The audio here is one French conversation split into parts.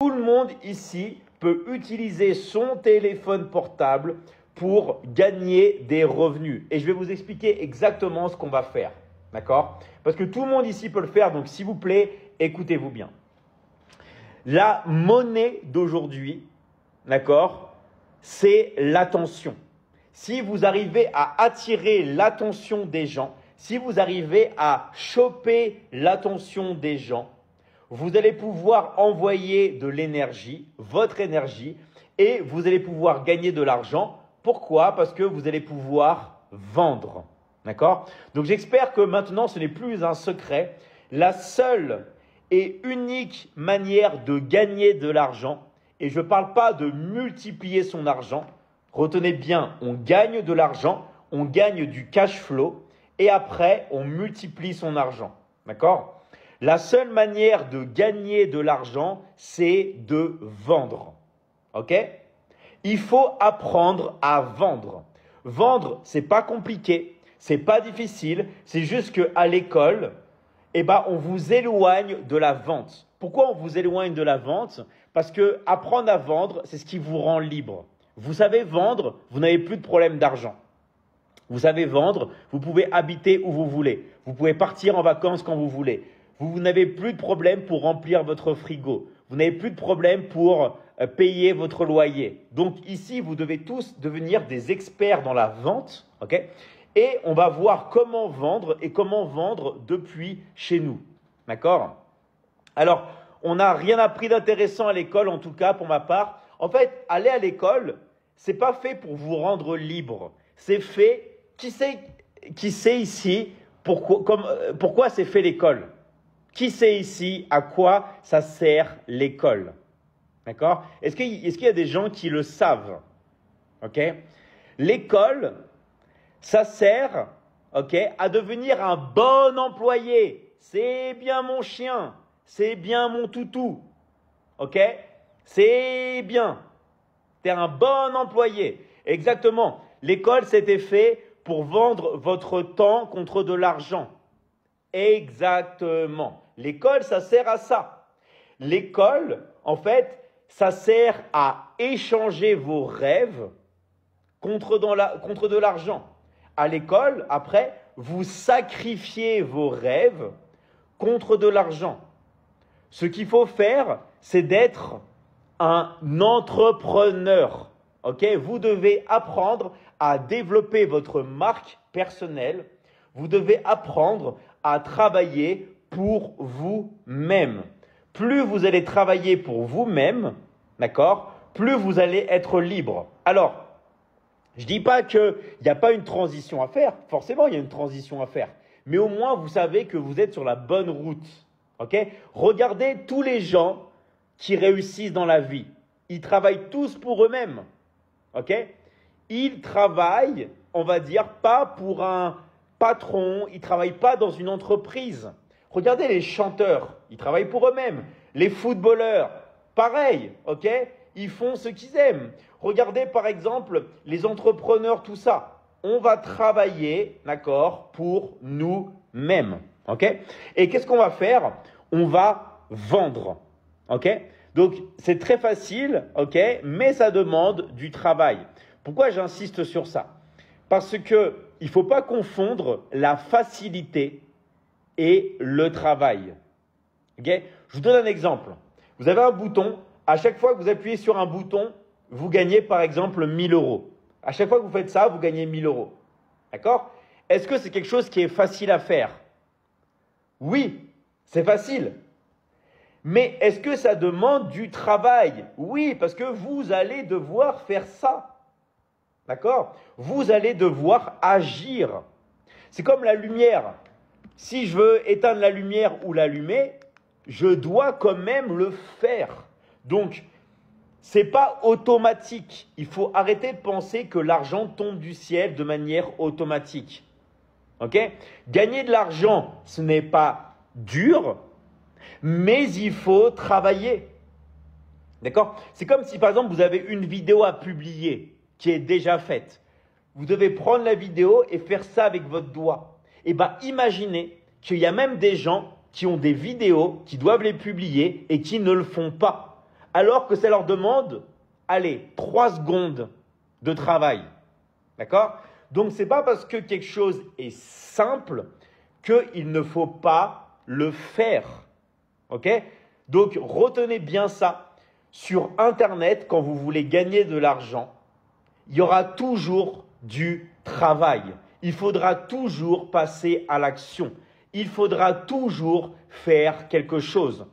Tout le monde ici peut utiliser son téléphone portable pour gagner des revenus. Et je vais vous expliquer exactement ce qu'on va faire. D'accord? Parce que tout le monde ici peut le faire, donc s'il vous plaît, écoutez-vous bien. La monnaie d'aujourd'hui, d'accord, c'est l'attention. Si vous arrivez à attirer l'attention des gens, si vous arrivez à choper l'attention des gens, vous allez pouvoir envoyer de l'énergie, votre énergie, et vous allez pouvoir gagner de l'argent. Pourquoi? Parce que vous allez pouvoir vendre. D'accord? Donc j'espère que maintenant ce n'est plus un secret. La seule et unique manière de gagner de l'argent, et je ne parle pas de multiplier son argent, retenez bien, on gagne de l'argent, on gagne du cash flow, et après on multiplie son argent. D'accord? La seule manière de gagner de l'argent, c'est de vendre. Ok? Il faut apprendre à vendre. Vendre, c'est pas compliqué, c'est pas difficile, c'est juste qu'à l'école, on vous éloigne de la vente. Pourquoi on vous éloigne de la vente? Parce que apprendre à vendre, c'est ce qui vous rend libre. Vous savez vendre, vous n'avez plus de problème d'argent. Vous savez vendre, vous pouvez habiter où vous voulez. Vous pouvez partir en vacances quand vous voulez. Vous n'avez plus de problème pour remplir votre frigo. Vous n'avez plus de problème pour payer votre loyer. Donc ici, vous devez tous devenir des experts dans la vente, ok? Et on va voir comment vendre et comment vendre depuis chez nous. D'accord? Alors, on n'a rien appris d'intéressant à l'école, en tout cas pour ma part. En fait, aller à l'école, c'est pas fait pour vous rendre libre. C'est fait, qui sait ici pourquoi c'est fait l'école? Qui sait ici à quoi ça sert l'école? D'accord? Est-ce qu'il y a des gens qui le savent? Ok? L'école, ça sert, ok, à devenir un bon employé. C'est bien mon chien, c'est bien mon toutou, ok? C'est bien. Tu es un bon employé. Exactement. L'école, c'était fait pour vendre votre temps contre de l'argent. Exactement. L'école, ça sert à ça. L'école, en fait, ça sert à échanger vos rêves contre de l'argent. À l'école, après, vous sacrifiez vos rêves contre de l'argent. Ce qu'il faut faire, c'est d'être un entrepreneur. Ok? Vous devez apprendre à développer votre marque personnelle. Vous devez apprendre à travailler pour vous-même. Plus vous allez travailler pour vous-même, d'accord, plus vous allez être libre. Alors, je ne dis pas qu'il n'y a pas une transition à faire. Forcément, il y a une transition à faire. Mais au moins, vous savez que vous êtes sur la bonne route. Ok? Regardez tous les gens qui réussissent dans la vie. Ils travaillent tous pour eux-mêmes. Ok? Ils travaillent, on va dire, pas pour un patron. Ils ne travaillent pas dans une entreprise. Regardez les chanteurs. Ils travaillent pour eux-mêmes. Les footballeurs, pareil. Ok? Ils font ce qu'ils aiment. Regardez par exemple les entrepreneurs, tout ça. On va travailler, d'accord, pour nous-mêmes. Ok? Et qu'est-ce qu'on va faire? On va vendre. Ok? Donc, c'est très facile, ok? Mais ça demande du travail. Pourquoi j'insiste sur ça? Parce que il ne faut pas confondre la facilité et le travail. Ok? Je vous donne un exemple. Vous avez un bouton. À chaque fois que vous appuyez sur un bouton, vous gagnez par exemple 1000 euros. À chaque fois que vous faites ça, vous gagnez 1000 euros. D'accord? Est-ce que c'est quelque chose qui est facile à faire? Oui, c'est facile. Mais est-ce que ça demande du travail? Oui, parce que vous allez devoir faire ça. D'accord? Vous allez devoir agir. C'est comme la lumière. Si je veux éteindre la lumière ou l'allumer, je dois quand même le faire. Donc, c'est pas automatique. Il faut arrêter de penser que l'argent tombe du ciel de manière automatique. Ok? Gagner de l'argent, ce n'est pas dur, mais il faut travailler. D'accord? C'est comme si, par exemple, vous avez une vidéo à publier qui est déjà faite. Vous devez prendre la vidéo et faire ça avec votre doigt. Et imaginez qu'il y a même des gens qui ont des vidéos, qui doivent les publier et qui ne le font pas. alors que ça leur demande, allez, 3 secondes de travail. D'accord? Donc, ce n'est pas parce que quelque chose est simple qu'il ne faut pas le faire. Ok? Donc, retenez bien ça. Sur Internet, quand vous voulez gagner de l'argent, il y aura toujours du travail. Il faudra toujours passer à l'action. Il faudra toujours faire quelque chose.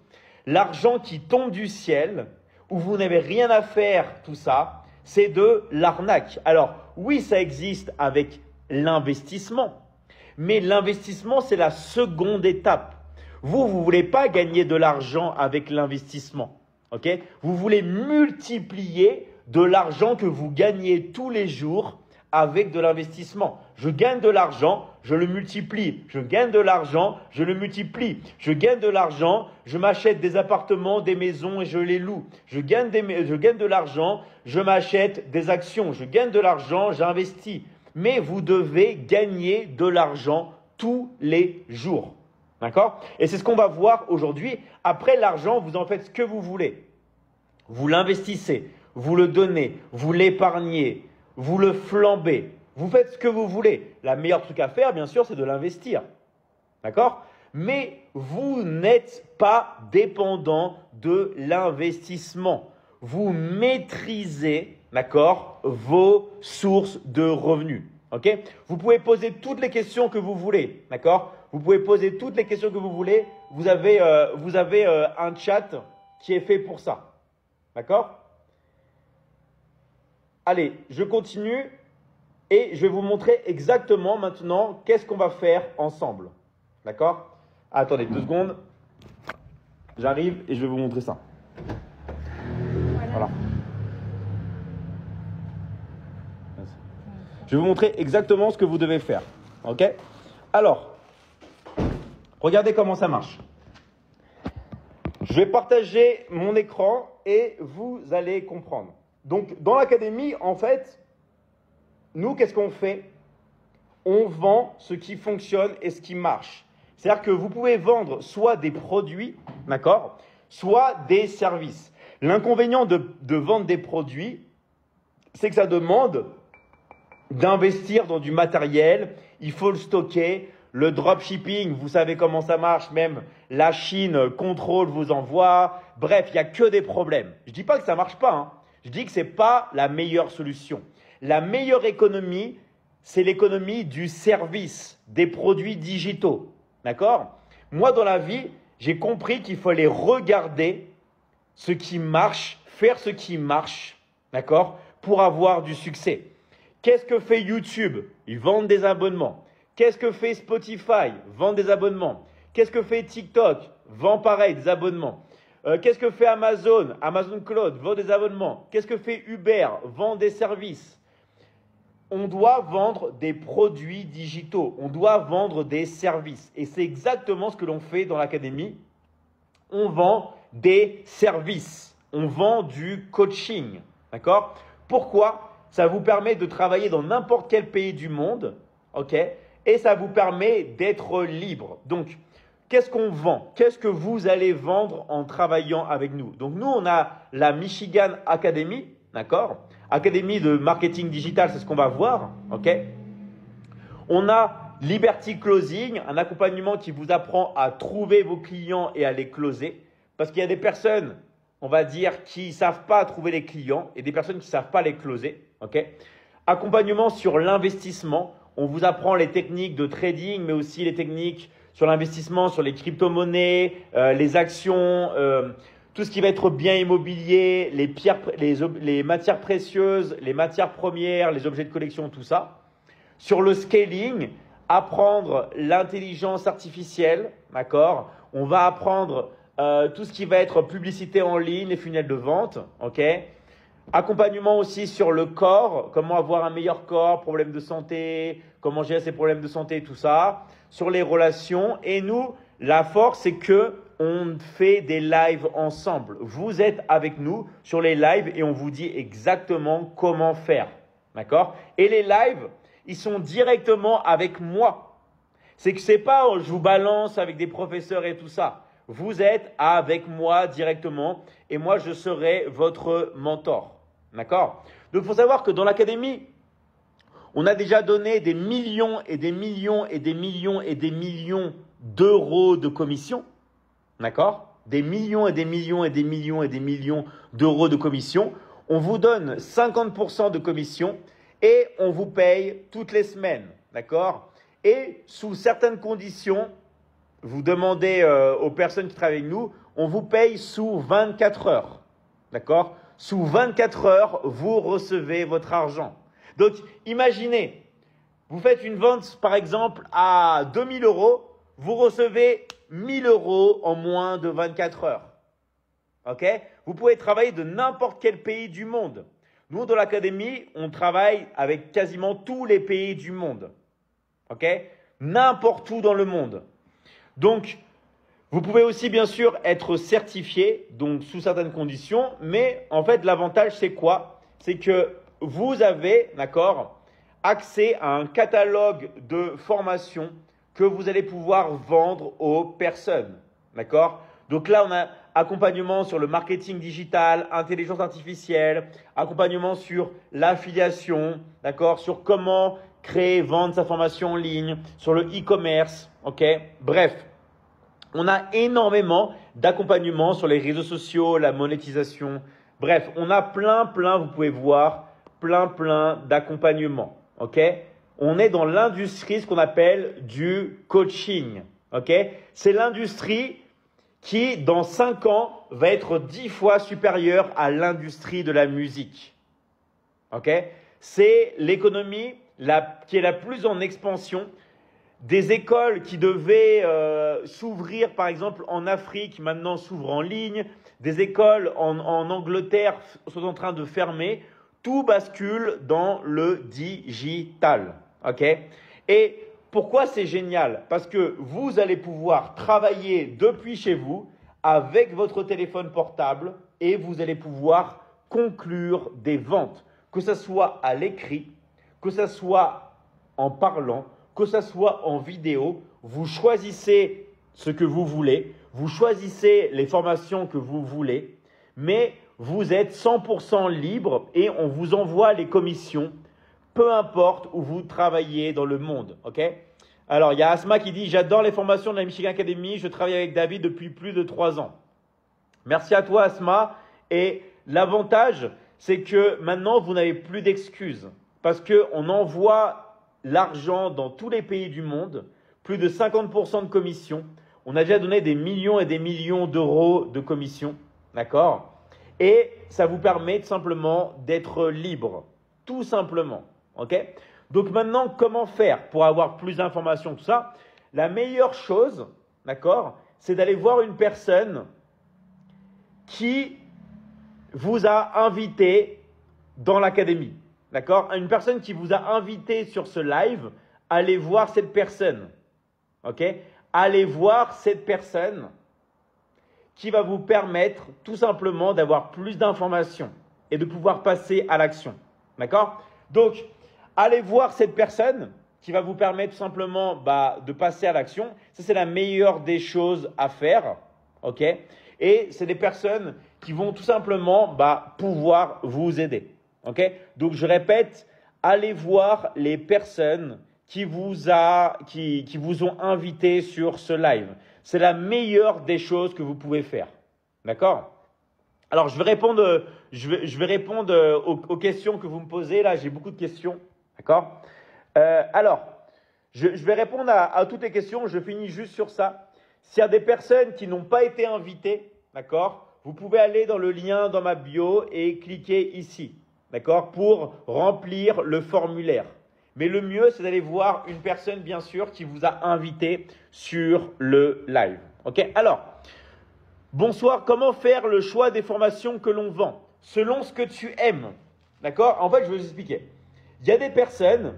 L'argent qui tombe du ciel, où vous n'avez rien à faire, tout ça, c'est de l'arnaque. Alors, oui, ça existe avec l'investissement, mais l'investissement, c'est la seconde étape. Vous ne voulez pas gagner de l'argent avec l'investissement. Okay? Vous voulez multiplier de l'argent que vous gagnez tous les jours avec de l'investissement. Je gagne de l'argent, je le multiplie. Je gagne de l'argent, je le multiplie. Je gagne de l'argent, je m'achète des appartements, des maisons et je les loue. Je gagne de l'argent, je m'achète des actions. Je gagne de l'argent, j'investis. Mais vous devez gagner de l'argent tous les jours. D'accord? Et c'est ce qu'on va voir aujourd'hui. Après l'argent, vous en faites ce que vous voulez. Vous l'investissez, vous le donnez, vous l'épargnez, vous le flambez. Vous faites ce que vous voulez. La meilleure truc à faire, bien sûr, c'est de l'investir. D'accord? Mais vous n'êtes pas dépendant de l'investissement. Vous maîtrisez, d'accord, vos sources de revenus. Ok? Vous pouvez poser toutes les questions que vous voulez. D'accord? Vous pouvez poser toutes les questions que vous voulez. Vous avez un chat qui est fait pour ça. D'accord? Allez, je continue et je vais vous montrer exactement maintenant qu'est-ce qu'on va faire ensemble. D'accord? Attendez 2 secondes. J'arrive et je vais vous montrer ça. Voilà. Je vais vous montrer exactement ce que vous devez faire. Ok? Alors, regardez comment ça marche. Je vais partager mon écran et vous allez comprendre. Donc, dans l'académie, en fait, nous, qu'est-ce qu'on fait? On vend ce qui fonctionne et ce qui marche. C'est-à-dire que vous pouvez vendre soit des produits, d'accord, soit des services. L'inconvénient de vendre des produits, c'est que ça demande d'investir dans du matériel, il faut le stocker. Le dropshipping, vous savez comment ça marche, même la Chine contrôle vos envois. Bref, il n'y a que des problèmes. Je ne dis pas que ça ne marche pas, hein. Je dis que ce n'est pas la meilleure solution. La meilleure économie, c'est l'économie du service, des produits digitaux. D'accord? Moi, dans la vie, j'ai compris qu'il fallait regarder ce qui marche, faire ce qui marche, d'accord, pour avoir du succès. Qu'est-ce que fait YouTube? Ils vendent des abonnements. Qu'est-ce que fait Spotify? Vend des abonnements. Qu'est-ce que fait TikTok? Vend pareil, des abonnements. Qu'est-ce que fait Amazon? Amazon Cloud vend des abonnements. Qu'est-ce que fait Uber? Vend des services. On doit vendre des produits digitaux. On doit vendre des services. Et c'est exactement ce que l'on fait dans l'académie. On vend des services. On vend du coaching. D'accord? Pourquoi? Ça vous permet de travailler dans n'importe quel pays du monde. Ok? Et ça vous permet d'être libre. Donc, qu'est-ce qu'on vend? Qu'est-ce que vous allez vendre en travaillant avec nous? Donc, nous, on a la Michigan Academy, d'accord? Académie de marketing digital, c'est ce qu'on va voir, ok? On a Liberty Closing, un accompagnement qui vous apprend à trouver vos clients et à les closer. Parce qu'il y a des personnes, on va dire, qui ne savent pas trouver les clients et des personnes qui ne savent pas les closer, ok? Accompagnement sur l'investissement. On vous apprend les techniques de trading, mais aussi les techniques sur l'investissement, sur les crypto-monnaies, les actions, tout ce qui va être bien immobilier, les matières précieuses, les matières premières, les objets de collection, tout ça. Sur le scaling, apprendre l'intelligence artificielle, d'accord? On va apprendre tout ce qui va être publicité en ligne, les funnels de vente, ok? Accompagnement aussi sur le corps, comment avoir un meilleur corps, problèmes de santé, comment gérer ses problèmes de santé, tout ça. Sur les relations. Et nous, la force, c'est que on fait des lives ensemble. Vous êtes avec nous sur les lives et on vous dit exactement comment faire. D'accord? Et les lives, ils sont directement avec moi. C'est que c'est pas je vous balance avec des professeurs et tout ça. vous êtes avec moi directement et moi, je serai votre mentor. D'accord? Donc, il faut savoir que dans l'académie, on a déjà donné des millions et des millions et des millions et des millions d'euros de commission. D'accord? Des millions et des millions et des millions et des millions d'euros de commission. On vous donne 50% de commission et on vous paye toutes les semaines. D'accord? Et sous certaines conditions, vous demandez aux personnes qui travaillent avec nous, on vous paye sous 24 heures. D'accord? Sous 24 heures, vous recevez votre argent. Donc, imaginez, vous faites une vente, par exemple, à 2000 euros, vous recevez 1000 euros en moins de 24 heures. Ok? Vous pouvez travailler de n'importe quel pays du monde. Nous, dans l'académie, on travaille avec quasiment tous les pays du monde. Ok? N'importe où dans le monde. Donc, vous pouvez aussi, bien sûr, être certifié, donc sous certaines conditions, mais en fait, l'avantage, c'est quoi? C'est que vous avez, d'accord, accès à un catalogue de formations que vous allez pouvoir vendre aux personnes, d'accord? Donc là, on a accompagnement sur le marketing digital, intelligence artificielle, accompagnement sur l'affiliation, d'accord, sur comment créer, vendre sa formation en ligne, sur le e-commerce, ok? Bref, on a énormément d'accompagnement sur les réseaux sociaux, la monétisation. Bref, on a plein, vous pouvez voir, plein d'accompagnement, ok? On est dans l'industrie, ce qu'on appelle du coaching, ok? C'est l'industrie qui, dans 5 ans, va être 10 fois supérieure à l'industrie de la musique, ok? C'est l'économie qui est la plus en expansion. Des écoles qui devaient s'ouvrir, par exemple, en Afrique, maintenant s'ouvrent en ligne. Des écoles en Angleterre sont en train de fermer. Tout bascule dans le digital. Ok? Et pourquoi c'est génial? Parce que vous allez pouvoir travailler depuis chez vous avec votre téléphone portable et vous allez pouvoir conclure des ventes, que ce soit à l'écrit, que ce soit en parlant, que ce soit en vidéo. Vous choisissez ce que vous voulez, vous choisissez les formations que vous voulez, mais vous êtes 100% libre et on vous envoie les commissions, peu importe où vous travaillez dans le monde. Ok? Alors, il y a Asma qui dit « J'adore les formations de la Michigan Academy, je travaille avec David depuis plus de 3 ans. » Merci à toi Asma. Et l'avantage, c'est que maintenant, vous n'avez plus d'excuses parce qu'on envoie l'argent dans tous les pays du monde, plus de 50% de commission. On a déjà donné des millions et des millions d'euros de commission, d'accord? Et ça vous permet tout simplement d'être libre, tout simplement, ok? Donc maintenant, comment faire pour avoir plus d'informations, tout ça? La meilleure chose, d'accord, c'est d'aller voir une personne qui vous a invité dans l'académie. D'accord? Une personne qui vous a invité sur ce live, allez voir cette personne. Ok? Allez voir cette personne qui va vous permettre tout simplement d'avoir plus d'informations et de pouvoir passer à l'action. D'accord? Donc, allez voir cette personne qui va vous permettre tout simplement de passer à l'action. Ça, c'est la meilleure des choses à faire. Ok? Et c'est des personnes qui vont tout simplement pouvoir vous aider. Okay? Donc, je répète, allez voir les personnes qui vous ont invité sur ce live. C'est la meilleure des choses que vous pouvez faire. D'accord? Alors, je vais répondre aux questions que vous me posez. Là, j'ai beaucoup de questions. D'accord? Alors, je vais répondre à toutes les questions. Je finis juste sur ça. S'il y a des personnes qui n'ont pas été invitées, d'accord? Vous pouvez aller dans le lien dans ma bio et cliquer ici. D'accord? Pour remplir le formulaire. Mais le mieux, c'est d'aller voir une personne, bien sûr, qui vous a invité sur le live. Ok? Alors, bonsoir. Comment faire le choix des formations que l'on vend? Selon ce que tu aimes. D'accord? En fait, je vais vous expliquer. Il y a des personnes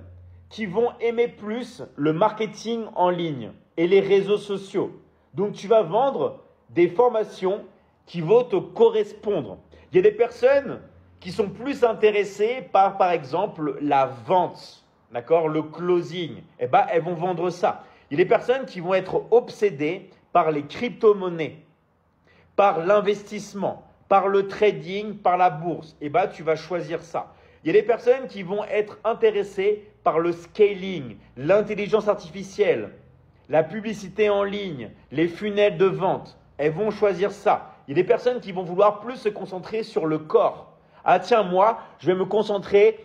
qui vont aimer plus le marketing en ligne et les réseaux sociaux. Donc, tu vas vendre des formations qui vont te correspondre. Il y a des personnes qui sont plus intéressées par exemple, la vente, d'accord, le closing. Eh bien, elles vont vendre ça. Il y a des personnes qui vont être obsédées par les crypto-monnaies, par l'investissement, par le trading, par la bourse, eh ben, tu vas choisir ça. Il y a des personnes qui vont être intéressées par le scaling, l'intelligence artificielle, la publicité en ligne, les funnels de vente. Elles vont choisir ça. Il y a des personnes qui vont vouloir plus se concentrer sur le corps. Ah tiens, moi, je vais me concentrer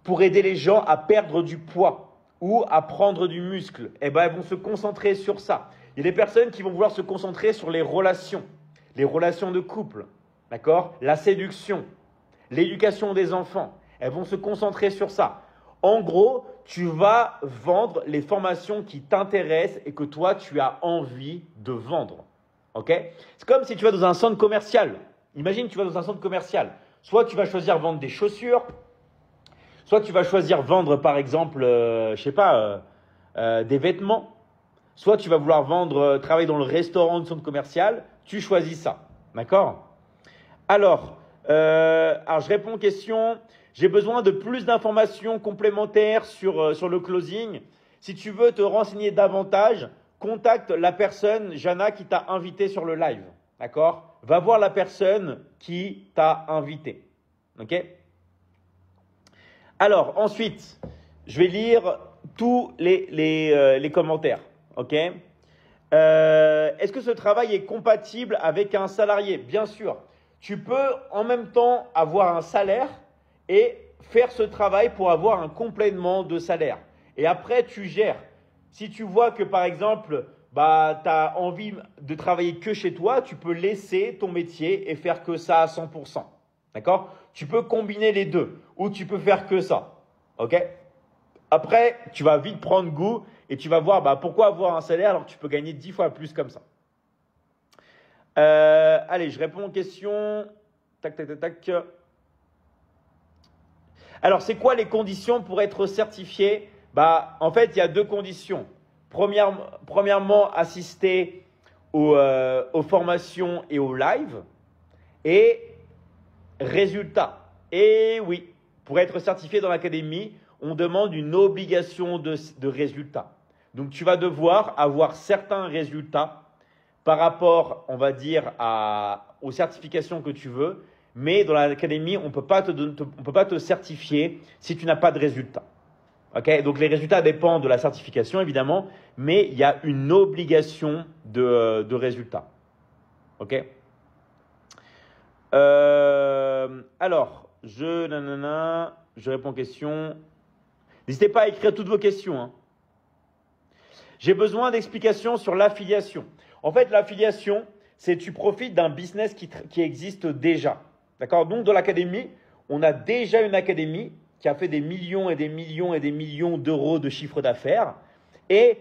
pour aider les gens à perdre du poids ou à prendre du muscle. Eh ben, elles vont se concentrer sur ça. Il y a des personnes qui vont vouloir se concentrer sur les relations de couple, d'accord? La séduction, l'éducation des enfants. Elles vont se concentrer sur ça. En gros, tu vas vendre les formations qui t'intéressent et que toi, tu as envie de vendre. Okay? C'est comme si tu vas dans un centre commercial. Imagine, tu vas dans un centre commercial. Soit tu vas choisir vendre des chaussures, soit tu vas choisir vendre, par exemple, des vêtements. Soit tu vas vouloir travailler dans le restaurant du centre commercial. Tu choisis ça. D'accord? Alors, je réponds aux questions. J'ai besoin de plus d'informations complémentaires sur le closing. Si tu veux te renseigner davantage, contacte la personne, Jana, qui t'a invité sur le live. D'accord? Va voir la personne qui t'a invité. OK? Alors, ensuite, je vais lire tous les commentaires. OK? Est-ce que ce travail est compatible avec un salarié? Bien sûr. Tu peux en même temps avoir un salaire et faire ce travail pour avoir un complément de salaire. Et après, tu gères. Si tu vois que, par exemple, tu as envie de travailler que chez toi, tu peux laisser ton métier et faire que ça à 100%. D'accord? Tu peux combiner les deux ou tu peux faire que ça. OK? Après, tu vas vite prendre goût et tu vas voir pourquoi avoir un salaire alors que tu peux gagner 10 fois plus comme ça. Allez, je réponds aux questions. Tac, tac, tac, tac. Alors, c'est quoi les conditions pour être certifié? En fait, il y a deux conditions. Premièrement, assister aux formations et aux lives. Et résultat. Et oui, pour être certifié dans l'académie, on demande une obligation de résultat. Donc, tu vas devoir avoir certains résultats par rapport, on va dire, aux certifications que tu veux. Mais dans l'académie, on ne peut pas te certifier si tu n'as pas de résultats. Okay? Donc, les résultats dépendent de la certification, évidemment, mais il y a une obligation de résultats. OK? Alors, je réponds aux questions. N'hésitez pas à écrire toutes vos questions. Hein. J'ai besoin d'explications sur l'affiliation. En fait, l'affiliation, c'est tu profites d'un business qui existe déjà. D'accord? Donc, dans l'académie, on a déjà une académie qui a fait des millions et des millions et des millions d'euros de chiffre d'affaires. Et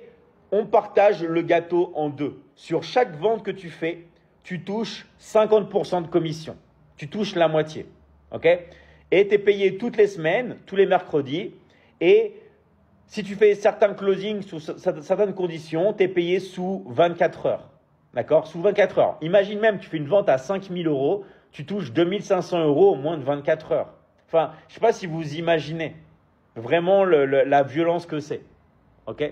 on partage le gâteau en deux. Sur chaque vente que tu fais, tu touches 50% de commission. Tu touches la moitié. OK? Et tu es payé toutes les semaines, tous les mercredis. Et si tu fais certains closings sous certaines conditions, tu es payé sous 24 heures. D'accord? Sous 24 heures. Imagine même, tu fais une vente à 5 000 euros, tu touches 2 500 euros en moins de 24 heures. Enfin, je ne sais pas si vous imaginez vraiment la violence que c'est. OK?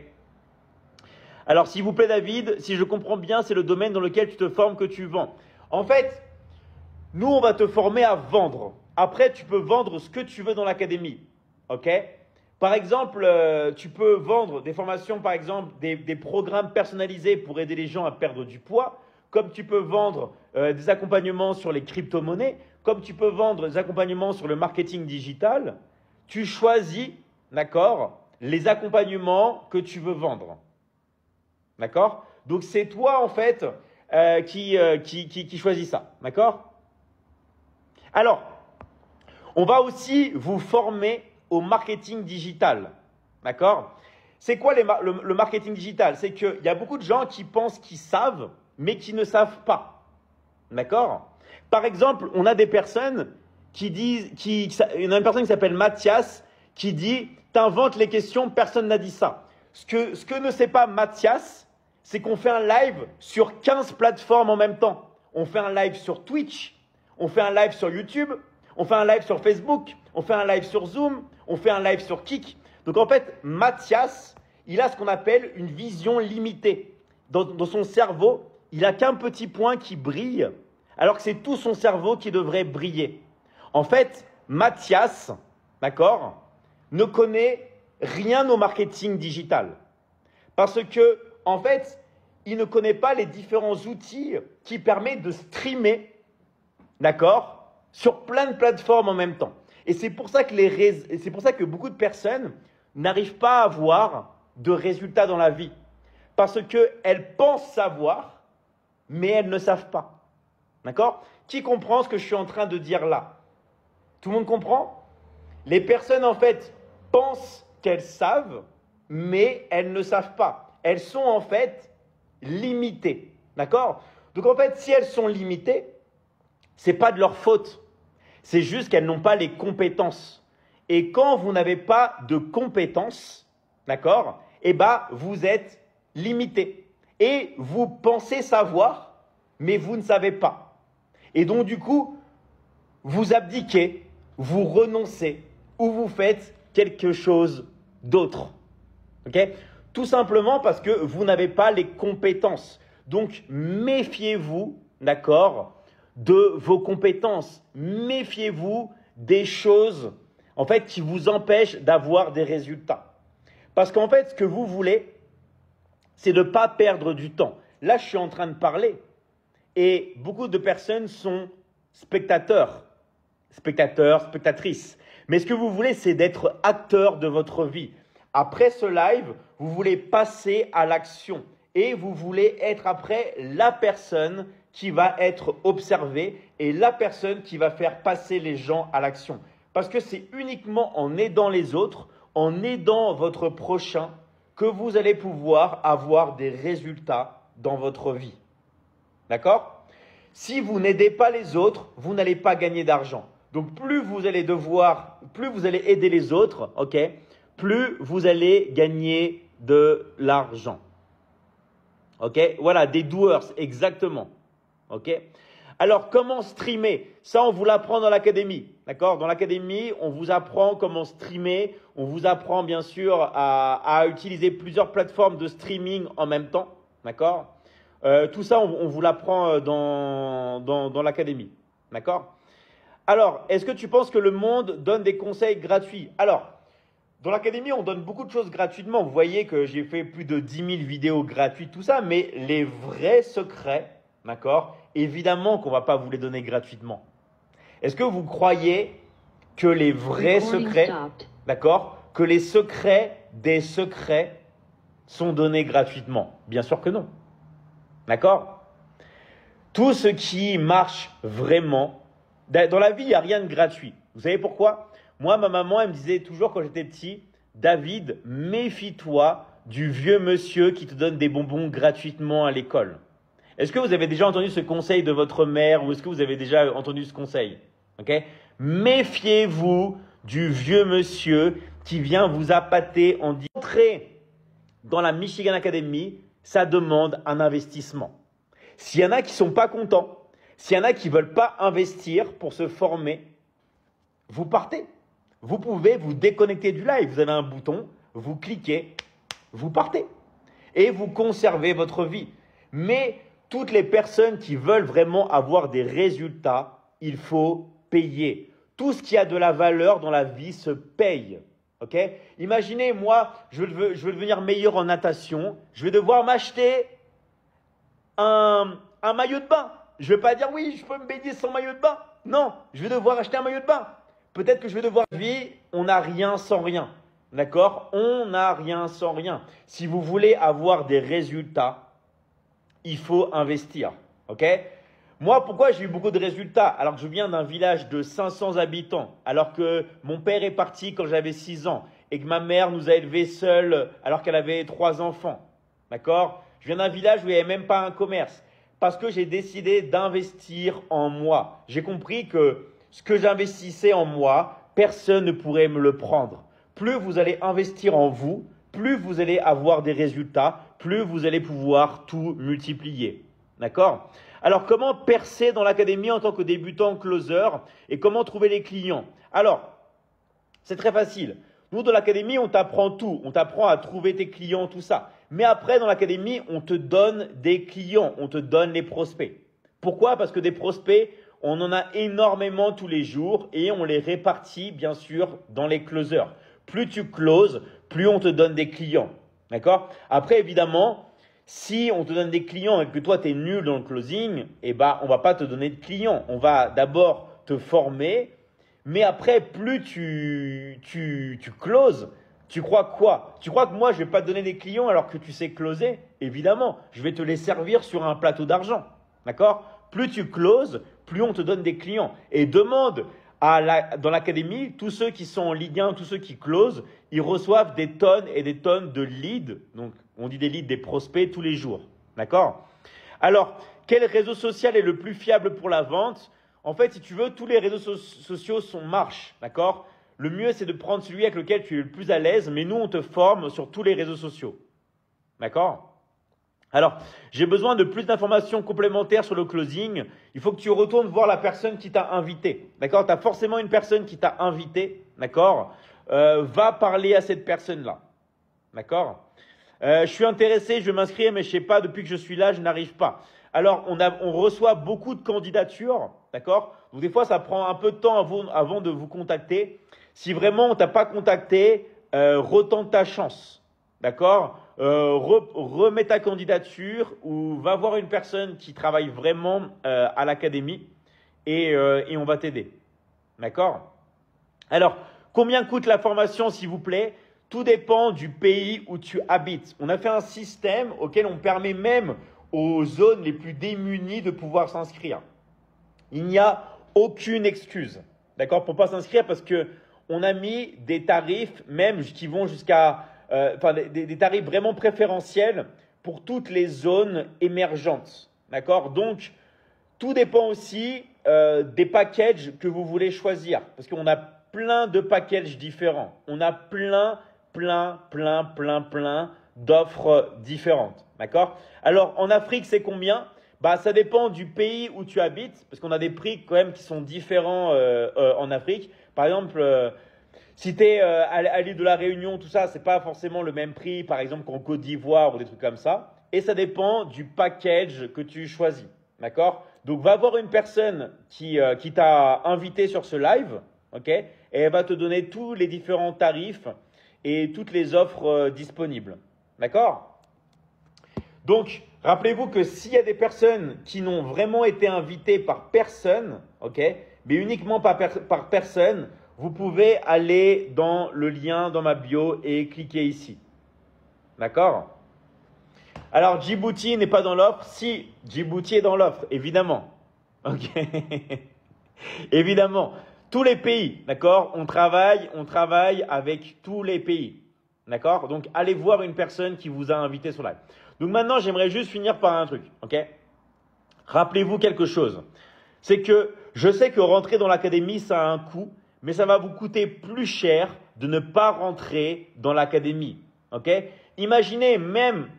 Alors, s'il vous plaît, David, si je comprends bien, c'est le domaine dans lequel tu te formes que tu vends. En fait, nous, on va te former à vendre. Après, tu peux vendre ce que tu veux dans l'académie. OK? Par exemple, tu peux vendre des formations, par exemple, des programmes personnalisés pour aider les gens à perdre du poids, comme tu peux vendre des accompagnements sur les crypto-monnaies, comme tu peux vendre des accompagnements sur le marketing digital. Tu choisis, d'accord, les accompagnements que tu veux vendre. D'accord? Donc, c'est toi, en fait, qui choisis ça. D'accord? Alors, on va aussi vous former au marketing digital. D'accord? C'est quoi le marketing digital? C'est qu'il y a beaucoup de gens qui pensent qu'ils savent, mais qui ne savent pas. D'accord? Par exemple, on a des personnes qui disent, il y en a une personne qui s'appelle Mathias qui dit « T'inventes les questions, personne n'a dit ça ». Ce que ne sait pas Mathias, c'est qu'on fait un live sur 15 plateformes en même temps. On fait un live sur Twitch, on fait un live sur YouTube, on fait un live sur Facebook, on fait un live sur Zoom, on fait un live sur Kik. Donc en fait, Mathias, il a ce qu'on appelle une vision limitée. Dans son cerveau, il n'a qu'un petit point qui brille, alors que c'est tout son cerveau qui devrait briller. En fait, Mathias, d'accord, ne connaît rien au marketing digital. Parce que, en fait, il ne connaît pas les différents outils qui permettent de streamer, d'accord, sur plein de plateformes en même temps. Et c'est pour ça que beaucoup de personnes n'arrivent pas à avoir de résultats dans la vie. Parce qu'elles pensent savoir, mais elles ne savent pas. D'accord? Qui comprend ce que je suis en train de dire là? Tout le monde comprend? Les personnes, en fait, pensent qu'elles savent, mais elles ne savent pas. Elles sont, en fait, limitées. D'accord? Donc, en fait, si elles sont limitées, ce n'est pas de leur faute. C'est juste qu'elles n'ont pas les compétences. Et quand vous n'avez pas de compétences, d'accord, eh bien, vous êtes limité. Et vous pensez savoir, mais vous ne savez pas. Et donc, du coup, vous abdiquez, vous renoncez, ou vous faites quelque chose d'autre. Okay? Tout simplement parce que vous n'avez pas les compétences. Donc, méfiez-vous, d'accord, de vos compétences. Méfiez-vous des choses, en fait, qui vous empêchent d'avoir des résultats. Parce qu'en fait, ce que vous voulez, c'est de ne pas perdre du temps. Là, je suis en train de parler et beaucoup de personnes sont spectateurs, spectatrices. Mais ce que vous voulez, c'est d'être acteur de votre vie. Après ce live, vous voulez passer à l'action et vous voulez être après la personne qui va être observée et la personne qui va faire passer les gens à l'action. Parce que c'est uniquement en aidant les autres, en aidant votre prochain, que vous allez pouvoir avoir des résultats dans votre vie. D'accord? Si vous n'aidez pas les autres, vous n'allez pas gagner d'argent. Donc plus vous allez aider les autres, ok, plus vous allez gagner de l'argent. Ok? Voilà, des doers, exactement. Ok? Alors, comment streamer? Ça, on vous l'apprend dans l'académie. D'accord? Dans l'académie, on vous apprend comment streamer. On vous apprend, bien sûr, à utiliser plusieurs plateformes de streaming en même temps. D'accord? Tout ça, on vous l'apprend dans l'académie. D'accord? Alors, est-ce que tu penses que le monde donne des conseils gratuits? Alors, dans l'académie, on donne beaucoup de choses gratuitement. Vous voyez que j'ai fait plus de 10 000 vidéos gratuites, tout ça. Mais les vrais secrets, d'accord, évidemment qu'on ne va pas vous les donner gratuitement. Est-ce que vous croyez que les vrais secrets, d'accord, que les secrets des secrets sont donnés gratuitement? Bien sûr que non. D'accord? Tout ce qui marche vraiment, dans la vie, il n'y a rien de gratuit. Vous savez pourquoi? Moi, ma maman, elle me disait toujours quand j'étais petit, David, méfie-toi du vieux monsieur qui te donne des bonbons gratuitement à l'école. Est-ce que vous avez déjà entendu ce conseil de votre mère ou est-ce que vous avez déjà entendu ce conseil? Okay? Méfiez-vous du vieux monsieur qui vient vous appâter en disant entrer dans la Michigan Academy, ça demande un investissement. S'il y en a qui ne sont pas contents, s'il y en a qui ne veulent pas investir pour se former, vous partez. Vous pouvez vous déconnecter du live. Vous avez un bouton, vous cliquez, vous partez. Et vous conservez votre vie. Mais toutes les personnes qui veulent vraiment avoir des résultats, il faut payer. Tout ce qui a de la valeur dans la vie se paye. Okay? Imaginez, moi, je veux devenir meilleur en natation. Je vais devoir m'acheter un maillot de bain. Je ne vais pas dire oui, je peux me baigner sans maillot de bain. Non, je vais devoir acheter un maillot de bain. Peut-être que je vais devoir vivre, on n'a rien sans rien. D'accord? On n'a rien sans rien. Si vous voulez avoir des résultats, il faut investir. Ok? Moi, pourquoi j'ai eu beaucoup de résultats alors que je viens d'un village de 500 habitants, alors que mon père est parti quand j'avais 6 ans et que ma mère nous a élevés seuls alors qu'elle avait 3 enfants. D'accord? Je viens d'un village où il n'y avait même pas un commerce. Parce que j'ai décidé d'investir en moi. J'ai compris que ce que j'investissais en moi, personne ne pourrait me le prendre. Plus vous allez investir en vous, plus vous allez avoir des résultats, plus vous allez pouvoir tout multiplier. D'accord? Alors, comment percer dans l'académie en tant que débutant closer et comment trouver les clients? Alors, c'est très facile. Nous, dans l'académie, on t'apprend tout. On t'apprend à trouver tes clients, tout ça. Mais après, dans l'académie, on te donne des clients, on te donne les prospects. Pourquoi? Parce que des prospects, on en a énormément tous les jours et on les répartit, bien sûr, dans les closers. Plus tu closes, plus on te donne des clients. D'accord? Après, évidemment, si on te donne des clients et que toi, tu es nul dans le closing, eh ben, on va pas te donner de clients. On va d'abord te former, mais après, plus tu closes, tu crois quoi? Tu crois que moi, je vais pas te donner des clients alors que tu sais closer? Évidemment, je vais te les servir sur un plateau d'argent. D'accord? Plus tu closes, plus on te donne des clients. Et demande dans l'académie, tous ceux qui sont en Ligue 1, tous ceux qui closent, ils reçoivent des tonnes et des tonnes de leads. Donc, on dit des leads, des prospects tous les jours. D'accord? Alors, quel réseau social est le plus fiable pour la vente? En fait, si tu veux, tous les réseaux sociaux marchent. D'accord? Le mieux, c'est de prendre celui avec lequel tu es le plus à l'aise, mais nous, on te forme sur tous les réseaux sociaux. D'accord? Alors, j'ai besoin de plus d'informations complémentaires sur le closing. Il faut que tu retournes voir la personne qui t'a invité. D'accord? Tu as forcément une personne qui t'a invité. D'accord? Va parler à cette personne-là. D'accord? Je suis intéressé, je vais m'inscrire, mais je ne sais pas, depuis que je suis là, je n'arrive pas. Alors, on reçoit beaucoup de candidatures. D'accord? Donc, des fois, ça prend un peu de temps avant de vous contacter. Si vraiment on ne t'a pas contacté, retente ta chance. D'accord? Remets ta candidature ou va voir une personne qui travaille vraiment à l'académie et on va t'aider. D'accord? Alors, combien coûte la formation, s'il vous plaît? Tout dépend du pays où tu habites. On a fait un système auquel on permet même aux zones les plus démunies de pouvoir s'inscrire. Il n'y a aucune excuse, d'accord, pour ne pas s'inscrire parce que on a mis des tarifs même qui vont jusqu'à des tarifs vraiment préférentiels pour toutes les zones émergentes. D'accord? Donc, tout dépend aussi des packages que vous voulez choisir. Parce qu'on a plein de packages différents. On a plein d'offres différentes. D'accord? Alors, en Afrique, c'est combien? Bah, ça dépend du pays où tu habites. Parce qu'on a des prix quand même qui sont différents en Afrique. Par exemple, si tu es à l'île de la Réunion, tout ça, c'est pas forcément le même prix, par exemple, qu'en Côte d'Ivoire ou des trucs comme ça. Et ça dépend du package que tu choisis. D'accord? Donc, va voir une personne qui t'a invité sur ce live, ok? Et elle va te donner tous les différents tarifs et toutes les offres disponibles. D'accord? Donc, rappelez-vous que s'il y a des personnes qui n'ont vraiment été invitées par personne, ok? Mais uniquement par personne, vous pouvez aller dans le lien dans ma bio et cliquer ici. D'accord? Alors, Djibouti n'est pas dans l'offre. Si, Djibouti est dans l'offre, évidemment. Ok? Évidemment. Tous les pays, d'accord? On travaille avec tous les pays. D'accord? Donc, allez voir une personne qui vous a invité sur live. Donc, maintenant, j'aimerais juste finir par un truc. Ok? Rappelez-vous quelque chose. C'est que je sais que rentrer dans l'académie, ça a un coût. Mais ça va vous coûter plus cher de ne pas rentrer dans l'académie. Ok? Imaginez, même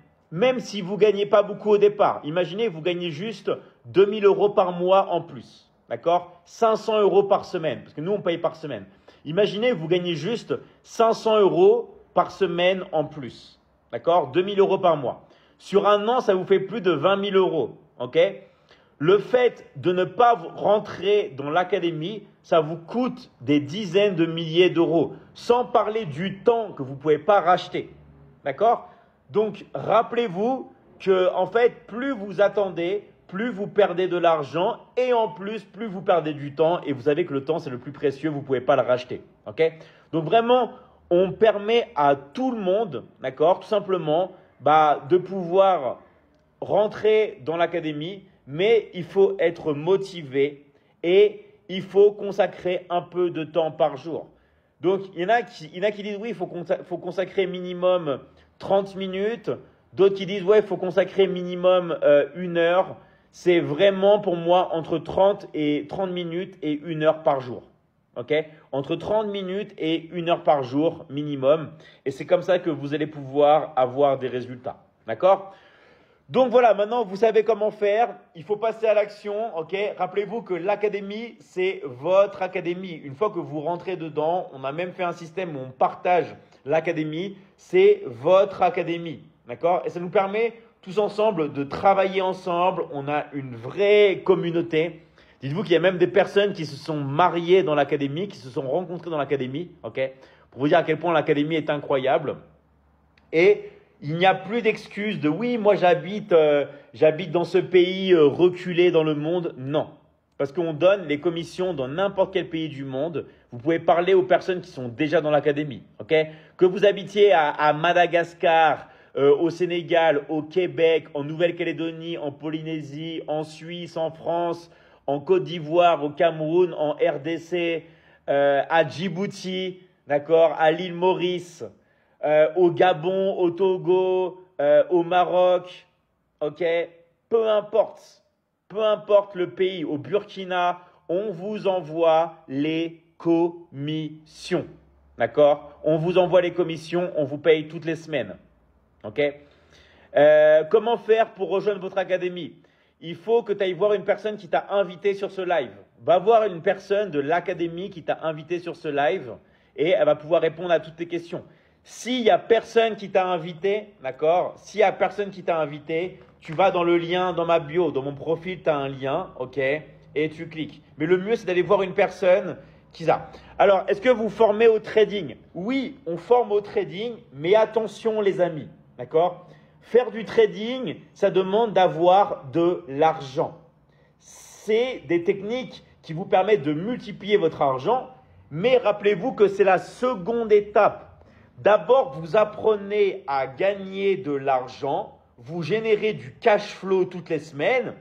si vous ne gagnez pas beaucoup au départ, imaginez vous gagnez juste 2000 € par mois en plus. D'accord? 500 € par semaine, parce que nous on paye par semaine. Imaginez vous gagnez juste 500 € par semaine en plus. D'accord? 2000 € par mois. Sur un an, ça vous fait plus de 20 000 €. Ok? Le fait de ne pas rentrer dans l'académie, ça vous coûte des dizaines de milliers d'euros, sans parler du temps que vous ne pouvez pas racheter. D'accord? Donc, rappelez-vous que, en fait, plus vous attendez, plus vous perdez de l'argent et en plus, plus vous perdez du temps. Et vous savez que le temps, c'est le plus précieux, vous ne pouvez pas le racheter. Ok? Donc, vraiment, on permet à tout le monde, d'accord, tout simplement, de pouvoir rentrer dans l'académie. Mais il faut être motivé et il faut consacrer un peu de temps par jour. Donc, il y en a qui disent oui, il faut consacrer minimum 30 minutes. D'autres qui disent ouais, il faut consacrer minimum 1 heure. C'est vraiment pour moi entre 30 minutes et 1 heure par jour. Ok? Entre 30 minutes et 1 heure par jour minimum. Et c'est comme ça que vous allez pouvoir avoir des résultats. D'accord? Donc voilà, maintenant vous savez comment faire, il faut passer à l'action, ok? Rappelez-vous que l'académie, c'est votre académie. Une fois que vous rentrez dedans, on a même fait un système où on partage l'académie, c'est votre académie, d'accord? Et ça nous permet tous ensemble de travailler ensemble. On a une vraie communauté. Dites-vous qu'il y a même des personnes qui se sont mariées dans l'académie, qui se sont rencontrées dans l'académie, ok? Pour vous dire à quel point l'académie est incroyable. Et il n'y a plus d'excuses de oui, moi j'habite dans ce pays reculé dans le monde. Non. Parce qu'on donne les commissions dans n'importe quel pays du monde. Vous pouvez parler aux personnes qui sont déjà dans l'académie. Ok? Que vous habitiez à Madagascar, au Sénégal, au Québec, en Nouvelle-Calédonie, en Polynésie, en Suisse, en France, en Côte d'Ivoire, au Cameroun, en RDC, à Djibouti, d'accord, à l'île Maurice, au Gabon, au Togo, au Maroc, ok? Peu importe le pays, au Burkina, on vous envoie les commissions, d'accord? On vous envoie les commissions, on vous paye toutes les semaines, ok? Comment faire pour rejoindre votre académie? Il faut que tu ailles voir une personne qui t'a invité sur ce live. Va voir une personne de l'académie qui t'a invité sur ce live et elle va pouvoir répondre à toutes tes questions. S'il n'y a personne qui t'a invité, d'accord? S'il n'y a personne qui t'a invité, tu vas dans le lien, dans ma bio, dans mon profil, tu as un lien, ok? Et tu cliques. Mais le mieux, c'est d'aller voir une personne qui a. Alors, est-ce que vous formez au trading? Oui, on forme au trading, mais attention les amis, d'accord? Faire du trading, ça demande d'avoir de l'argent. C'est des techniques qui vous permettent de multiplier votre argent, mais rappelez-vous que c'est la seconde étape. D'abord, vous apprenez à gagner de l'argent, vous générez du cash flow toutes les semaines,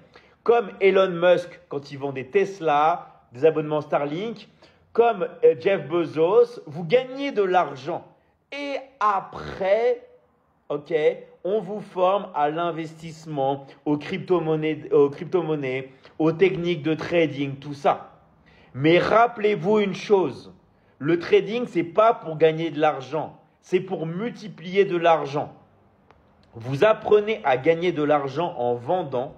comme Elon Musk quand il vend des Tesla, des abonnements Starlink, comme Jeff Bezos, vous gagnez de l'argent. Et après, ok, on vous forme à l'investissement, aux crypto-monnaies, aux techniques de trading, tout ça. Mais rappelez-vous une chose, le trading, ce n'est pas pour gagner de l'argent, c'est pour multiplier de l'argent. Vous apprenez à gagner de l'argent en vendant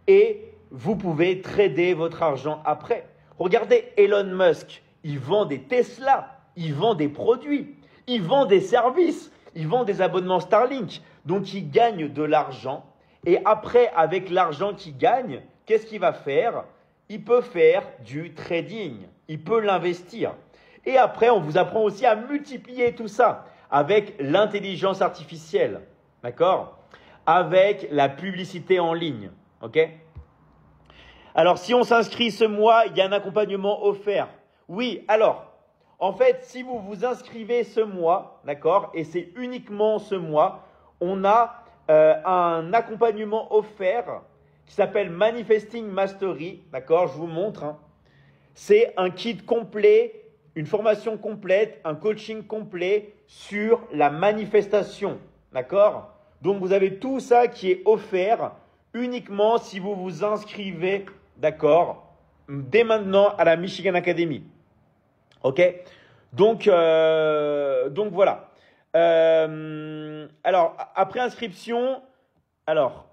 et vous pouvez trader votre argent après. Regardez Elon Musk, il vend des Tesla, il vend des produits, il vend des services, il vend des abonnements Starlink. Donc il gagne de l'argent et après avec l'argent qu'il gagne, qu'est-ce qu'il va faire? Il peut faire du trading, il peut l'investir. Et après, on vous apprend aussi à multiplier tout ça avec l'intelligence artificielle, d'accord? Avec la publicité en ligne, ok? Alors, si on s'inscrit ce mois, il y a un accompagnement offert. Oui, alors, en fait, si vous vous inscrivez ce mois, d'accord, et c'est uniquement ce mois, on a un accompagnement offert qui s'appelle Manifesting Mastery, d'accord, je vous montre. Hein. C'est un kit complet, une formation complète, un coaching complet sur la manifestation, d'accord? Donc, vous avez tout ça qui est offert uniquement si vous vous inscrivez, d'accord, dès maintenant à la Michigan Academy. Ok? Donc voilà. Alors, après inscription, alors,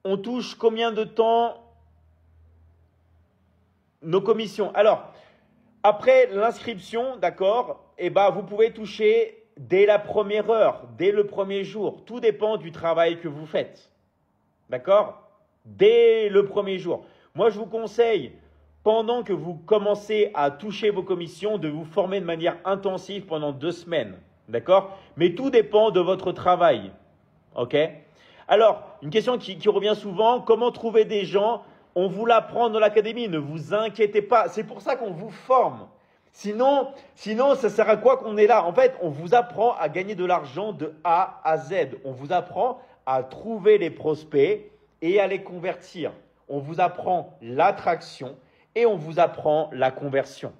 on touche combien de temps nos commissions? Alors, après l'inscription, d'accord, eh ben, vous pouvez toucher dès la première heure, dès le premier jour. Tout dépend du travail que vous faites. D'accord? Dès le premier jour. Moi, je vous conseille, pendant que vous commencez à toucher vos commissions, de vous former de manière intensive pendant 2 semaines. D'accord? Mais tout dépend de votre travail. Ok? Alors, une question qui revient souvent, comment trouver des gens? On vous l'apprend dans l'académie, ne vous inquiétez pas. C'est pour ça qu'on vous forme. Sinon, ça sert à quoi qu'on est là? En fait, on vous apprend à gagner de l'argent de A à Z. On vous apprend à trouver les prospects et à les convertir. On vous apprend l'attraction et on vous apprend la conversion.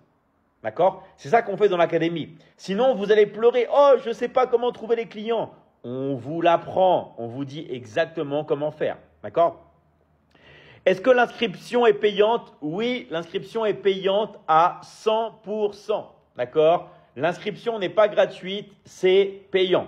D'accord? C'est ça qu'on fait dans l'académie. Sinon, vous allez pleurer. Oh, je ne sais pas comment trouver les clients. On vous l'apprend. On vous dit exactement comment faire. D'accord? Est-ce que l'inscription est payante? Oui, l'inscription est payante à 100%. D'accord? L'inscription n'est pas gratuite, c'est payant.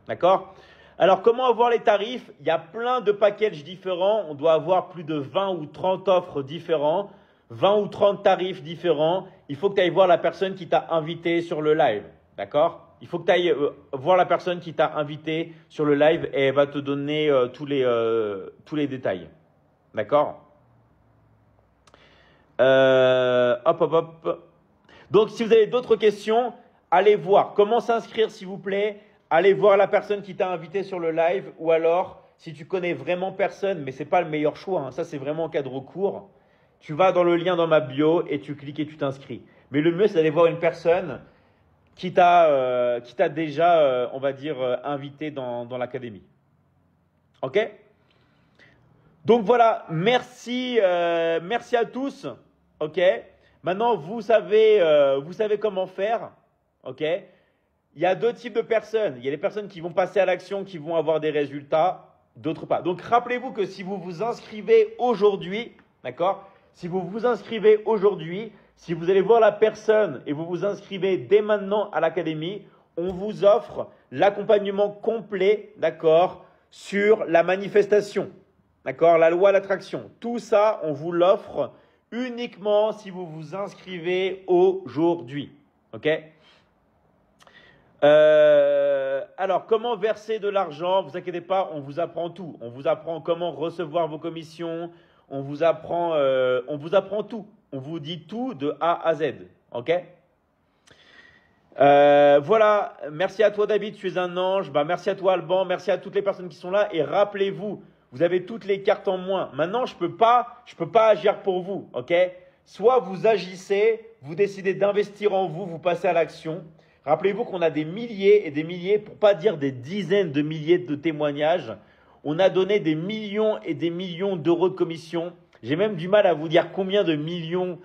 D'accord? Alors, comment avoir les tarifs? Il y a plein de packages différents. On doit avoir plus de 20 ou 30 offres différentes, 20 ou 30 tarifs différents. Il faut que tu ailles voir la personne qui t'a invité sur le live. D'accord? Il faut que tu ailles voir la personne qui t'a invité sur le live et elle va te donner tous les détails. D'accord? Hop, hop, hop. Donc, si vous avez d'autres questions, allez voir. Comment s'inscrire, s'il vous plaît? Allez voir la personne qui t'a invité sur le live. Ou alors, si tu connais vraiment personne, mais ce n'est pas le meilleur choix, hein, ça c'est vraiment en cas de recours, tu vas dans le lien dans ma bio et tu cliques et tu t'inscris. Mais le mieux, c'est d'aller voir une personne qui t'a déjà, on va dire, invité dans l'académie. Ok? Donc voilà, merci à tous. Ok? Maintenant, vous savez comment faire. Ok? Il y a deux types de personnes. Il y a les personnes qui vont passer à l'action, qui vont avoir des résultats, d'autres pas. Donc rappelez-vous que si vous vous inscrivez aujourd'hui, d'accord? Si vous vous inscrivez aujourd'hui, si vous allez voir la personne et vous vous inscrivez dès maintenant à l'académie, on vous offre l'accompagnement complet, d'accord, sur la manifestation, d'accord, la loi d'attraction. Tout ça, on vous l'offre uniquement si vous vous inscrivez aujourd'hui, ok? Alors, comment verser de l'argent? Vous inquiétez pas, on vous apprend tout. On vous apprend comment recevoir vos commissions. On vous apprend tout. On vous dit tout de A à Z. Ok? Voilà. Merci à toi, David. Tu es un ange. Merci à toi, Alban. Merci à toutes les personnes qui sont là. Et rappelez-vous, vous avez toutes les cartes en moins. Maintenant, je peux pas agir pour vous. Ok? Soit vous agissez, vous décidez d'investir en vous, vous passez à l'action. Rappelez-vous qu'on a des milliers et des milliers, pour pas dire des dizaines de milliers de témoignages. On a donné des millions et des millions d'euros de commission. J'ai même du mal à vous dire combien de millions,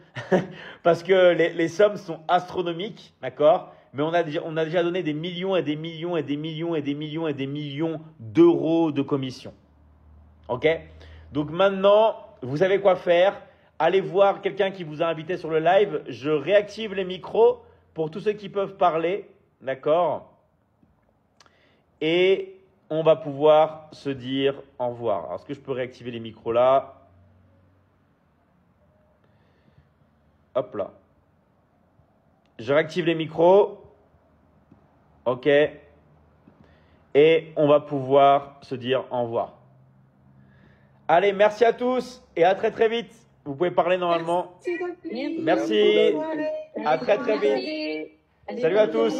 parce que les sommes sont astronomiques, d'accord? Mais on a déjà donné des millions et des millions et des millions et des millions et des millions d'euros de commission. Ok? Donc maintenant, vous savez quoi faire. Allez voir quelqu'un qui vous a invité sur le live. Je réactive les micros pour tous ceux qui peuvent parler, d'accord? Et on va pouvoir se dire au revoir. Alors, est-ce que je peux réactiver les micros là? Hop là. Je réactive les micros. Ok. Et on va pouvoir se dire au revoir. Allez, merci à tous et à très très vite. Vous pouvez parler normalement. Merci. À très très vite. Salut à tous.